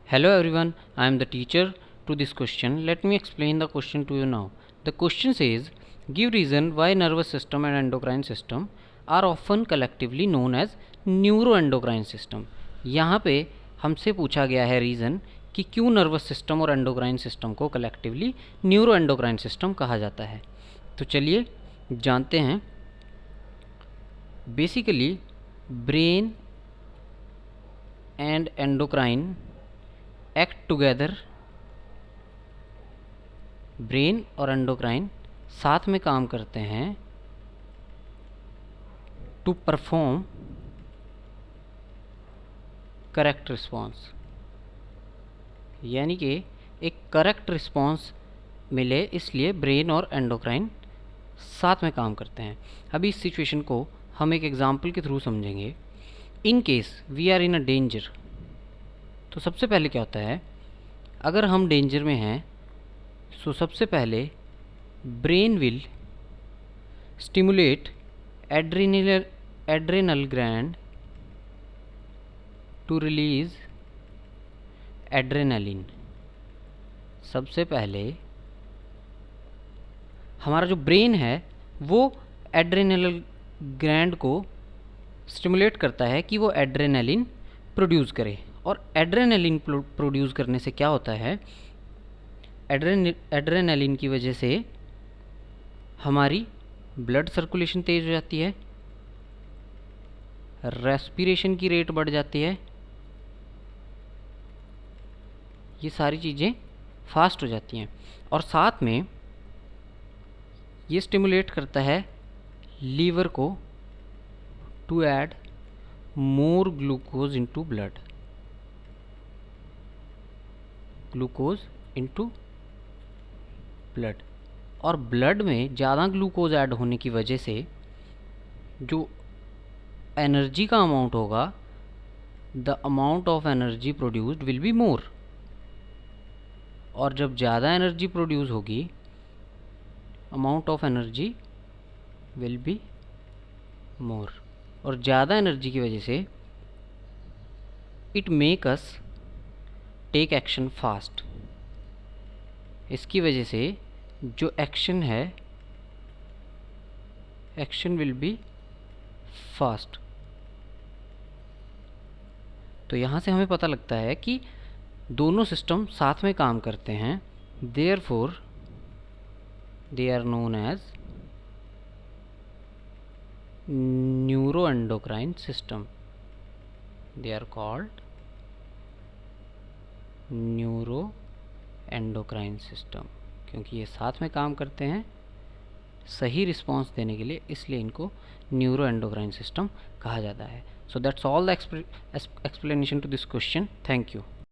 Hello everyone, I am the teacher to this question. Let me explain the question to you now. The question says, give reason why nervous system and endocrine system are often collectively known as neuroendocrine system. यहाँ पे हमसे पूछा गया है reason कि क्यों nervous system और endocrine system को कलेक्टिवली न्यूरोएंडोक्राइन सिस्टम कहा जाता है। तो चलिए जानते हैं। Basically brain and endocrine act together, brain और एंडोक्राइन साथ में काम करते हैं टू परफॉर्म करेक्ट रिस्पॉन्स, यानी कि एक करेक्ट रिस्पॉन्स मिले इसलिए ब्रेन और एंडोक्राइन साथ में काम करते हैं। अभी इस सिचुएशन को हम एक एग्जांपल के थ्रू समझेंगे। In case we are in a danger, तो सबसे पहले क्या होता है, अगर हम डेंजर में हैं सो सबसे पहले brain will stimulate adrenal gland to release adrenaline. सबसे पहले हमारा जो ब्रेन है वो एड्रेनल ग्लैंड को स्टिमुलेट करता है कि वो एड्रेनलिन प्रोड्यूस करे। और एड्रेनलिन प्रोड्यूस करने से क्या होता है, एड्रेनलिन की वजह से हमारी ब्लड सर्कुलेशन तेज हो जाती है, रेस्पिरेशन की रेट बढ़ जाती है, ये सारी चीज़ें फास्ट हो जाती हैं। और साथ में ये स्टिमुलेट करता है लीवर को to add more glucose into blood, glucose into blood. और ब्लड में ज़्यादा ग्लूकोज ऐड होने की वजह से जो एनर्जी का अमाउंट होगा, the amount of energy produced will be more. और जब ज़्यादा एनर्जी प्रोड्यूस होगी, amount of energy will be more. और ज़्यादा एनर्जी की वजह से it make us take action fast. इसकी वजह से जो एक्शन है, एक्शन विल बी फास्ट। तो यहाँ से हमें पता लगता है कि दोनों सिस्टम साथ में काम करते हैं, therefore they are known as neuroendocrine system. They are called neuroendocrine system क्योंकि ये साथ में काम करते हैं सही रिस्पांस देने के लिए, इसलिए इनको न्यूरोएंडोक्राइन सिस्टम कहा जाता है। So that's all the explanation to this question. Thank you.